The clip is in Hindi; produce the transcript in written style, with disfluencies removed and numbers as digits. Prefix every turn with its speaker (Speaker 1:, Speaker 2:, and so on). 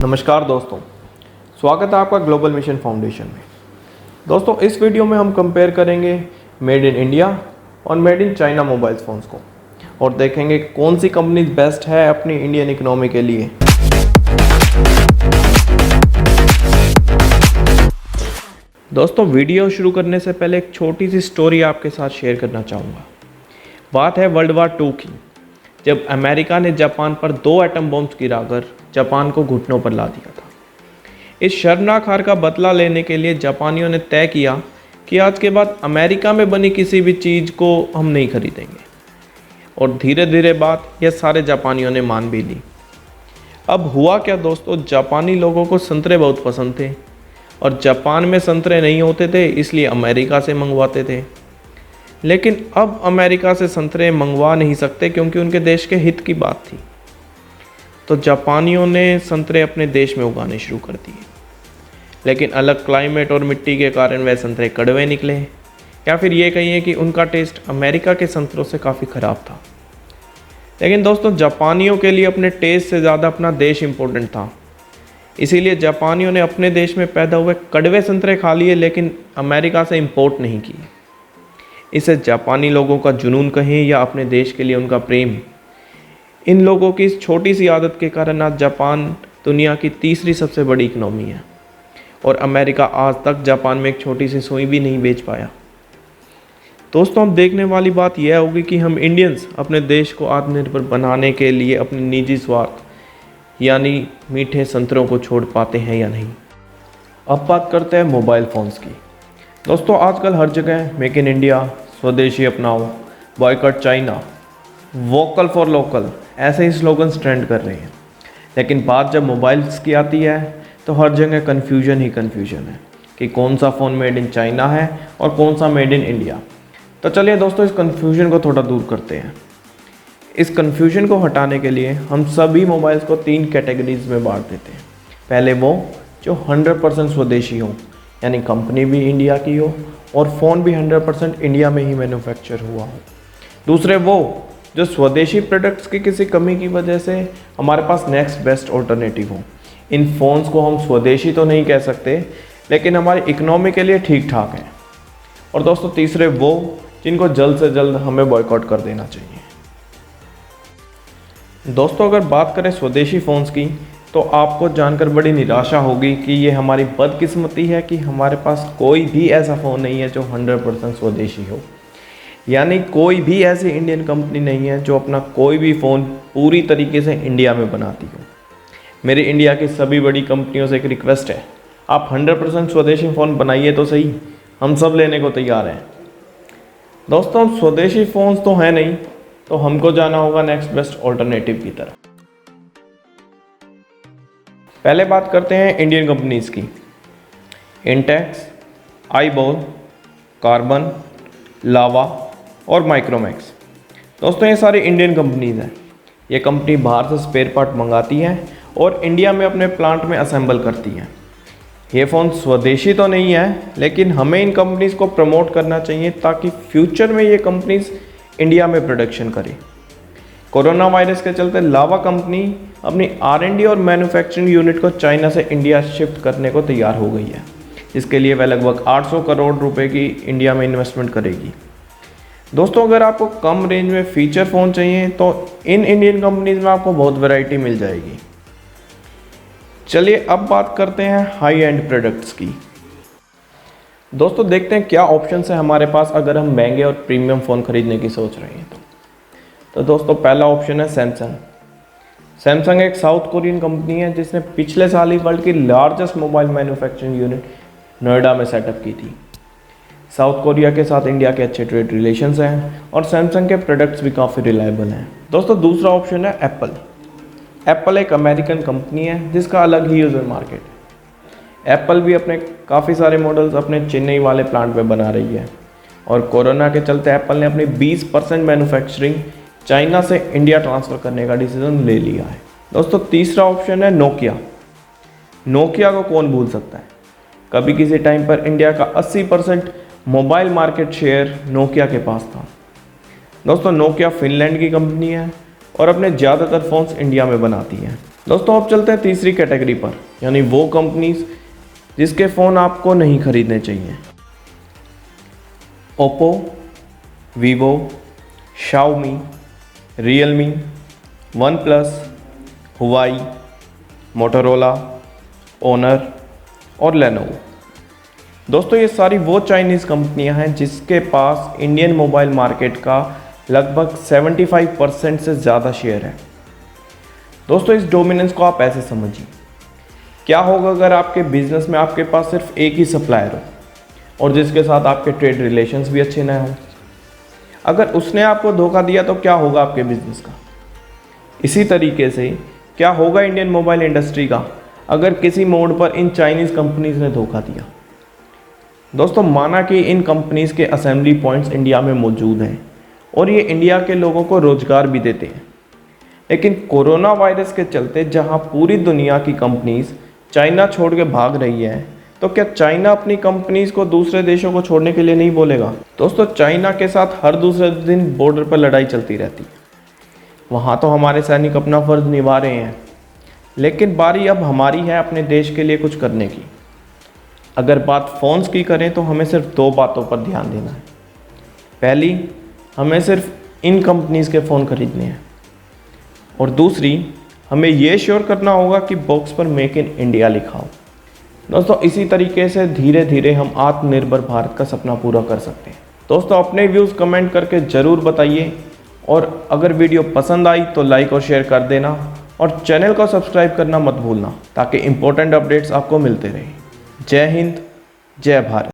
Speaker 1: नमस्कार दोस्तों, स्वागत है आपका ग्लोबल मिशन फाउंडेशन में। दोस्तों, इस वीडियो में हम कंपेयर करेंगे मेड इन इंडिया और made in China mobile phones को और देखेंगे कौन सी कंपनी बेस्ट है अपनी इंडियन इकोनॉमी के लिए। दोस्तों, वीडियो शुरू करने से पहले एक छोटी सी स्टोरी आपके साथ शेयर करना चाहूँगा। बात है वर्ल्ड वार 2 की, जब अमेरिका ने जापान पर 2 एटम बॉम्ब्स गिराकर जापान को घुटनों पर ला दिया था। इस शर्मनाक हार का बदला लेने के लिए जापानियों ने तय किया कि आज के बाद अमेरिका में बनी किसी भी चीज़ को हम नहीं खरीदेंगे, और धीरे धीरे बात यह सारे जापानियों ने मान भी ली। अब हुआ क्या दोस्तों, जापानी लोगों को संतरे बहुत पसंद थे और जापान में संतरे नहीं होते थे, इसलिए अमेरिका से मंगवाते थे। लेकिन अब अमेरिका से संतरे मंगवा नहीं सकते क्योंकि उनके देश के हित की बात थी। तो जापानियों ने संतरे अपने देश में उगाने शुरू कर दिए, लेकिन अलग क्लाइमेट और मिट्टी के कारण वह संतरे कड़वे निकले, या फिर ये कहिए कि उनका टेस्ट अमेरिका के संतरों से काफ़ी ख़राब था। लेकिन दोस्तों, जापानियों के लिए अपने टेस्ट से ज़्यादा अपना देश इम्पोर्टेंट था, इसीलिए जापानियों ने अपने देश में पैदा हुए कड़वे संतरे खा लिए, लेकिन अमेरिका से इम्पोर्ट नहीं किए। इसे जापानी लोगों का जुनून कहें या अपने देश के लिए उनका प्रेम, इन लोगों की इस छोटी सी आदत के कारण आज जापान दुनिया की तीसरी सबसे बड़ी इकनॉमी है, और अमेरिका आज तक जापान में एक छोटी सी सुई भी नहीं बेच पाया। दोस्तों, अब देखने वाली बात यह होगी कि हम इंडियंस अपने देश को आत्मनिर्भर बनाने के लिए अपने निजी स्वार्थ यानी मीठे संतरों को छोड़ पाते हैं या नहीं। अब बात करते हैं मोबाइल फ़ोन्स की। दोस्तों, आजकल हर जगह मेक इन इंडिया, स्वदेशी अपनाओ, boycott China, vocal for local ऐसे ही स्लोगन्स ट्रेंड कर रहे हैं। लेकिन बात जब मोबाइल्स की आती है तो हर जगह कन्फ्यूजन ही कन्फ्यूजन है कि कौन सा फ़ोन मेड इन चाइना है और कौन सा मेड इन इंडिया। तो चलिए दोस्तों, इस कन्फ्यूजन को थोड़ा दूर करते हैं। इस कन्फ्यूजन को हटाने के लिए हम सभी मोबाइल्स को 3 कैटेगरीज में बांट देते हैं। पहले वो जो 100% स्वदेशी हो, यानी कंपनी भी इंडिया की हो और फ़ोन भी 100% इंडिया में ही मैन्युफैक्चर हुआ हो। दूसरे वो जो स्वदेशी प्रोडक्ट्स की किसी कमी की वजह से हमारे पास नेक्स्ट बेस्ट ऑल्टरनेटिव हो। इन फ़ोन्स को हम स्वदेशी तो नहीं कह सकते, लेकिन हमारी इकोनॉमी के लिए ठीक ठाक हैं। और दोस्तों, तीसरे वो जिनको जल्द से जल्द हमें बॉयकॉट कर देना चाहिए। दोस्तों, अगर बात करें स्वदेशी फ़ोन्स की तो आपको जानकर बड़ी निराशा होगी कि ये हमारी बदकिस्मती है कि हमारे पास कोई भी ऐसा फ़ोन नहीं है जो 100% स्वदेशी हो, यानी कोई भी ऐसी इंडियन कंपनी नहीं है जो अपना कोई भी फ़ोन पूरी तरीके से इंडिया में बनाती हो। मेरी इंडिया की सभी बड़ी कंपनियों से एक रिक्वेस्ट है, आप 100% स्वदेशी फ़ोन बनाइए तो सही, हम सब लेने को तैयार हैं। दोस्तों, स्वदेशी फ़ोन्स तो हैं नहीं, तो हमको जाना होगा नेक्स्ट बेस्ट ऑल्टरनेटिव की तरफ। पहले बात करते हैं इंडियन कंपनीज़ की। इंटेक्स, आईबॉल, कार्बन, लावा और माइक्रोमैक्स। दोस्तों, ये सारी इंडियन कंपनीज़ हैं। ये कंपनी बाहर से स्पेयर पार्ट मंगाती हैं और इंडिया में अपने प्लांट में असेंबल करती हैं। ये फ़ोन स्वदेशी तो नहीं है, लेकिन हमें इन कंपनीज़ को प्रमोट करना चाहिए ताकि फ्यूचर में ये कंपनीज़ इंडिया में प्रोडक्शन करें। कोरोना वायरस के चलते लावा कंपनी अपनी R&D और मैन्युफैक्चरिंग यूनिट को चाइना से इंडिया शिफ्ट करने को तैयार हो गई है, जिसके लिए वह लगभग 800 करोड़ रुपए की इंडिया में इन्वेस्टमेंट करेगी। दोस्तों, अगर आपको कम रेंज में फीचर फ़ोन चाहिए तो इन इंडियन कंपनीज़ में आपको बहुत वैरायटी मिल जाएगी। चलिए अब बात करते हैं हाई एंड प्रोडक्ट्स की। दोस्तों, देखते हैं क्या ऑप्शंस है हमारे पास अगर हम महंगे और प्रीमियम फ़ोन खरीदने की सोच रहे हैं तो दोस्तों, पहला ऑप्शन है सैमसंग। सैमसंग एक साउथ कोरियन कंपनी है जिसने पिछले साल ही वर्ल्ड की largest mobile manufacturing unit Noida में सेटअप की थी। साउथ कोरिया के साथ इंडिया के अच्छे ट्रेड रिलेशंस हैं और सैमसंग के प्रोडक्ट्स भी काफ़ी रिलायबल हैं। दोस्तों, दूसरा ऑप्शन है एप्पल। एप्पल एक अमेरिकन कंपनी है जिसका अलग ही यूज़र मार्केट है। एप्पल भी अपने काफ़ी सारे मॉडल्स अपने चेन्नई वाले प्लांट में बना रही है, और कोरोना के चलते एप्पल ने अपनी 20% मैन्युफैक्चरिंग चाइना से इंडिया ट्रांसफ़र करने का डिसीजन ले लिया है। दोस्तों, तीसरा ऑप्शन है नोकिया। नोकिया को कौन भूल सकता है, कभी किसी टाइम पर इंडिया का 80% मोबाइल मार्केट शेयर नोकिया के पास था। दोस्तों, नोकिया फिनलैंड की कंपनी है और अपने ज़्यादातर फ़ोन्स इंडिया में बनाती है। दोस्तों अब चलते हैं तीसरी कैटेगरी पर, यानी वो कंपनीज जिसके फ़ोन आपको नहीं खरीदने चाहिए। Oppo, Vivo, Xiaomi, Realme, OnePlus, Huawei, Motorola, Honor और लेनोवो। दोस्तों ये सारी वो चाइनीज़ कंपनियां हैं जिसके पास इंडियन मोबाइल मार्केट का लगभग 75% से ज़्यादा शेयर है। दोस्तों इस डोमिनेंस को आप ऐसे समझिए, क्या होगा अगर आपके बिजनेस में आपके पास सिर्फ एक ही सप्लायर हो और जिसके साथ आपके ट्रेड रिलेशंस भी अच्छे ना हो। अगर उसने आपको धोखा दिया तो क्या होगा आपके बिजनेस का। इसी तरीके से क्या होगा इंडियन मोबाइल इंडस्ट्री का अगर किसी मोड पर इन चाइनीज़ कंपनीज ने धोखा दिया। दोस्तों माना कि इन कंपनीज के असेंबली पॉइंट्स इंडिया में मौजूद हैं और ये इंडिया के लोगों को रोजगार भी देते हैं, लेकिन कोरोना वायरस के चलते जहां पूरी दुनिया की कंपनीज चाइना छोड़ के भाग रही है, तो क्या चाइना अपनी कंपनीज को दूसरे देशों को छोड़ने के लिए नहीं बोलेगा। दोस्तों चाइना के साथ हर दूसरे दिन बॉर्डर पर लड़ाई चलती रहती है, वहाँ तो हमारे सैनिक अपना फर्ज निभा रहे हैं, लेकिन बारी अब हमारी है अपने देश के लिए कुछ करने की। अगर बात फ़ोन्स की करें तो हमें सिर्फ दो बातों पर ध्यान देना है। पहली, हमें सिर्फ इन कंपनीज़ के फ़ोन खरीदने हैं, और दूसरी, हमें ये श्योर करना होगा कि बॉक्स पर मेक इन इंडिया लिखा हो। दोस्तों इसी तरीके से धीरे धीरे हम आत्मनिर्भर भारत का सपना पूरा कर सकते हैं। दोस्तों अपने व्यूज़ कमेंट करके ज़रूर बताइए, और अगर वीडियो पसंद आई तो लाइक और शेयर कर देना, और चैनल को सब्सक्राइब करना मत भूलना ताकि इम्पोर्टेंट अपडेट्स आपको मिलते रहें। जय हिंद, जय भारत।